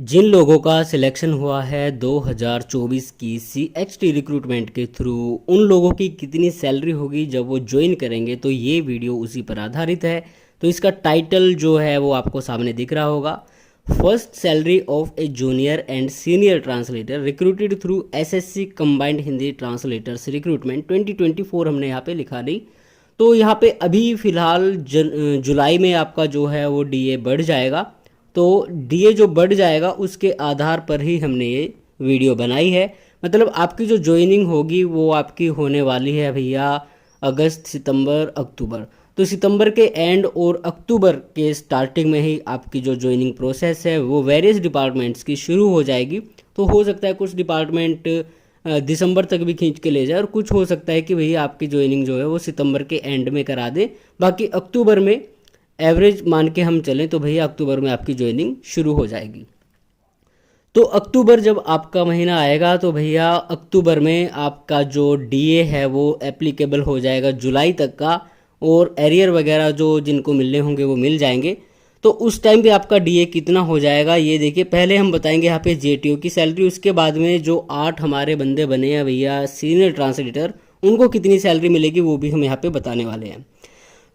जिन लोगों का सिलेक्शन हुआ है 2024 की CHT रिक्रूटमेंट के थ्रू, उन लोगों की कितनी सैलरी होगी जब वो ज्वाइन करेंगे, तो ये वीडियो उसी पर आधारित है। तो इसका टाइटल जो है वो आपको सामने दिख रहा होगा। First salary of A junior and senior translator recruited through SSC combined Hindi translators recruitment 2024 हमने यहाँ पे लिखा नहीं। तो यहाँ पे अभी फ़िलहाल जुलाई में आपका जो है वो DA बढ़ जाएगा। तो DA जो बढ़ जाएगा उसके आधार पर ही हमने ये वीडियो बनाई है। मतलब आपकी जो ज्वाइनिंग होगी वो आपकी होने वाली है भैया अगस्त, सितंबर, अक्टूबर। तो सितंबर के एंड और अक्टूबर के स्टार्टिंग में ही आपकी जो ज्वाइनिंग प्रोसेस है वो वेरियस डिपार्टमेंट्स की शुरू हो जाएगी। तो हो सकता है कुछ डिपार्टमेंट दिसंबर तक भी खींच के ले जाए, और कुछ हो सकता है कि भैया आपकी ज्वाइनिंग जो है वो सितंबर के एंड में करा दे। बाकी अक्टूबर में एवरेज मान के हम चलें तो भैया अक्टूबर में आपकी ज्वाइनिंग शुरू हो जाएगी। तो अक्टूबर जब आपका महीना आएगा तो भैया अक्टूबर में आपका जो DA है वो एप्लीकेबल हो जाएगा जुलाई तक का, और एरियर वगैरह जो जिनको मिलने होंगे वो मिल जाएंगे। तो उस टाइम पे आपका DA कितना हो जाएगा ये देखिए। पहले हम बताएंगे यहाँ पे JTO की सैलरी, उसके बाद में जो 8 हमारे बंदे बने हैं भैया सीनियर ट्रांसलेटर, उनको कितनी सैलरी मिलेगी वो भी हम यहाँ पे बताने वाले हैं।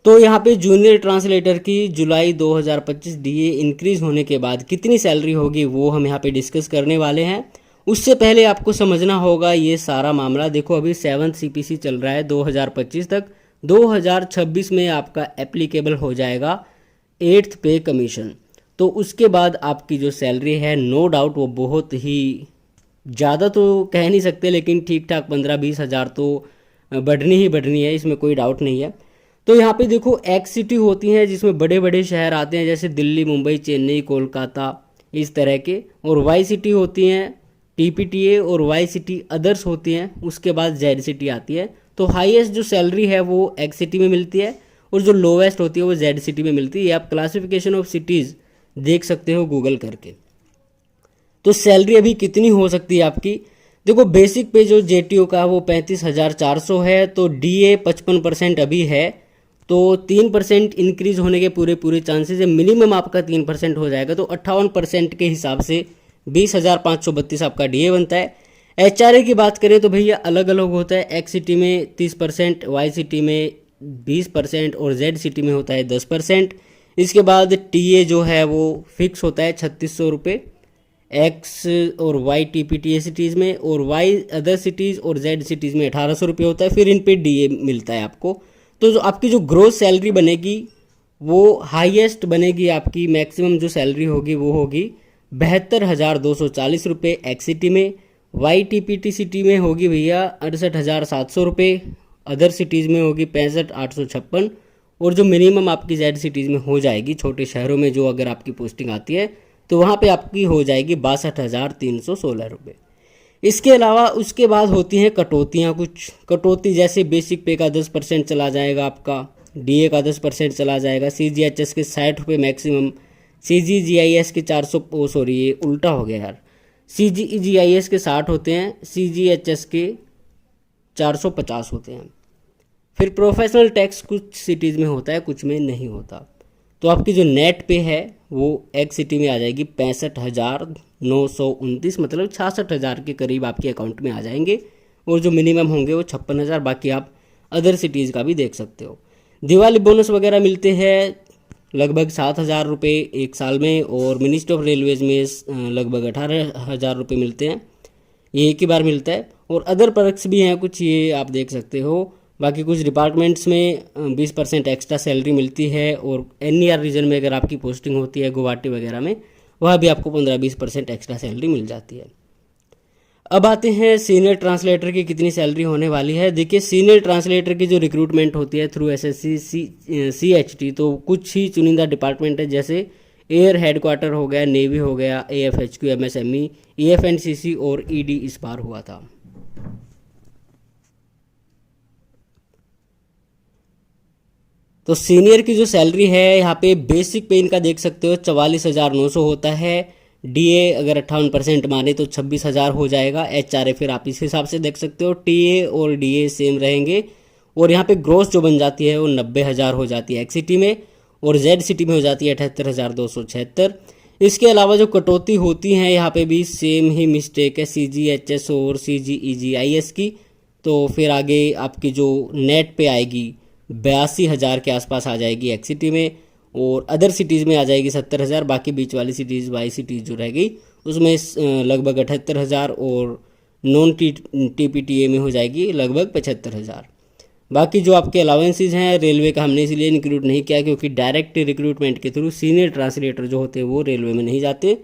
तो यहाँ पे जूनियर ट्रांसलेटर की जुलाई 2025 DA इंक्रीज होने के बाद कितनी सैलरी होगी वो हम यहाँ पे डिस्कस करने वाले हैं। उससे पहले आपको समझना होगा ये सारा मामला। देखो अभी 7th CPC चल रहा है 2025 तक, 2026 में आपका एप्लीकेबल हो जाएगा 8th पे कमीशन। तो उसके बाद आपकी जो सैलरी है नो डाउट वो बहुत ही ज़्यादा तो कह नहीं सकते, लेकिन ठीक ठाक 15-20 हज़ार तो बढ़नी ही बढ़नी है, इसमें कोई डाउट नहीं है। तो यहाँ पे देखो एक्स सिटी होती हैं जिसमें बड़े बड़े शहर आते हैं, जैसे दिल्ली, मुंबई, चेन्नई, कोलकाता, इस तरह के। और वाई सिटी होती हैं TPTA, और वाई सिटी अदर्स होती हैं। उसके बाद जेड सिटी आती है। तो हाईएस्ट जो सैलरी है वो एक्स सिटी में मिलती है, और जो लोवेस्ट होती है वो जेड सिटी में मिलती है। आप क्लासिफिकेशन ऑफ सिटीज़ देख सकते हो गूगल करके। तो सैलरी अभी कितनी हो सकती है आपकी, देखो बेसिक पे जो JTO का वो 35,400 है। तो DA 55% अभी है, तो 3% इंक्रीज होने के पूरे पूरे चांसेस है। मिनिमम आपका 3% हो जाएगा, तो 58% के हिसाब से 20,532 आपका DA बनता है। HRA की बात करें तो भैया अलग अलग होता है। एक्स सिटी में 30%, वाई सिटी में 20% और जेड सिटी में होता है 10%। इसके बाद TA जो है वो फिक्स होता है 3600 रुपये एक्स और वाई TPTA सिटीज़ में, और वाई अदर सिटीज़ और जेड सिटीज़ में 1800 रुपये होता है। फिर इन पे DA मिलता है आपको। तो जो आपकी जो ग्रोस सैलरी बनेगी वो हाईएस्ट बनेगी, आपकी मैक्सिमम जो सैलरी होगी वो होगी 72,240 रुपये एक्स सिटी में। वाई TPT सिटी में होगी भैया 68,700 रुपये, अदर सिटीज़ में होगी 65,856, और जो मिनिमम आपकी जेड सिटीज़ में हो जाएगी छोटे शहरों में, जो अगर आपकी पोस्टिंग आती है तो वहाँ पे आपकी हो जाएगी 62,316 रुपये। इसके अलावा उसके बाद होती हैं कटौतियाँ। कुछ कटौती जैसे बेसिक पे का 10% चला जाएगा, आपका DA का 10% चला जाएगा, CGHS के 60 रुपये मैक्सिमम, CGGIS के 400, सॉरी ये उल्टा हो गया यार, CGGIS के 60 होते हैं, CGHS के 450 होते हैं। फिर प्रोफेशनल टैक्स कुछ सिटीज़ में होता है, कुछ में नहीं होता। तो आपकी जो नेट पे है वो एक्स सिटी में आ जाएगी 65,929, मतलब 66,000 के करीब आपके अकाउंट में आ जाएंगे। और जो मिनिमम होंगे वो 56,000। बाकी आप अदर सिटीज़ का भी देख सकते हो। दिवाली बोनस वगैरह मिलते हैं लगभग 7,000 रुपये एक साल में, और मिनिस्ट्री ऑफ रेलवेज में लगभग 18,000 रुपये मिलते हैं, ये एक ही बार मिलता है। और अदर पर्क्स भी हैं कुछ, ये आप देख सकते हो। बाकी कुछ डिपार्टमेंट्स में 20% एक्स्ट्रा सैलरी मिलती है, और NER रीजन में अगर आपकी पोस्टिंग होती है गुवाहाटी वगैरह में, वहाँ भी आपको 15-20% एक्स्ट्रा सैलरी मिल जाती है। अब आते हैं सीनियर ट्रांसलेटर की कितनी सैलरी होने वाली है। देखिए सीनियर ट्रांसलेटर की जो रिक्रूटमेंट होती है थ्रू SSC CHT, तो कुछ ही चुनिंदा डिपार्टमेंट है, जैसे एयर हेडक्वार्टर हो गया, नेवी हो गया, AFHQ, MSME, EFNCC और ED इस बार हुआ था। तो सीनियर की जो सैलरी है यहाँ पे बेसिक पे इनका देख सकते हो 44,900 होता है। DA अगर 58% माने तो 26,000 हो जाएगा। HRA फिर आप इस हिसाब से देख सकते हो। TA और DA सेम रहेंगे, और यहाँ पे ग्रोस जो बन जाती है वो 90,000 हो जाती है एक्स सिटी में, और जेड सिटी में हो जाती है 78,276। इसके अलावा जो कटौती होती है यहाँ पे भी सेम ही मिस्टेक है CGHS और CGEGIS की। तो फिर आगे आपकी जो नेट पे आएगी 82,000 के आसपास आ जाएगी एक सिटी में, और अदर सिटीज़ में आ जाएगी 70,000। बाकी बीच वाली सिटीज़ वाई सिटीज़ जो रह गई उसमें लगभग 78,000, और नॉन TPTA में हो जाएगी लगभग 75,000। बाकी जो आपके अलाउंसेज हैं रेलवे का हमने इसलिए इंक्लूड नहीं किया क्योंकि डायरेक्ट रिक्रूटमेंट के थ्रू सीनियर ट्रांसलेटर जो होते हैं वो रेलवे में नहीं जाते।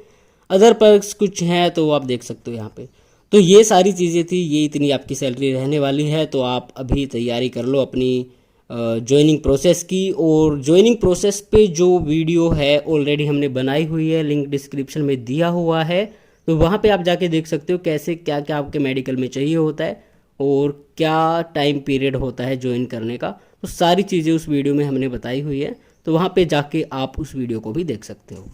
अदर पर्क्स कुछ हैं तो आप देख सकते हो यहाँ पे। तो ये सारी चीज़ें थी, ये इतनी आपकी सैलरी रहने वाली है। तो आप अभी तैयारी कर लो अपनी ज्वाइनिंग प्रोसेस की। और ज्वाइनिंग प्रोसेस पे जो वीडियो है ऑलरेडी हमने बनाई हुई है, लिंक डिस्क्रिप्शन में दिया हुआ है। तो वहाँ पे आप जाके देख सकते हो कैसे क्या क्या आपके मेडिकल में चाहिए होता है और क्या टाइम पीरियड होता है ज्वाइन करने का। तो सारी चीज़ें उस वीडियो में हमने बताई हुई है, तो वहाँ पे जाके आप उस वीडियो को भी देख सकते हो।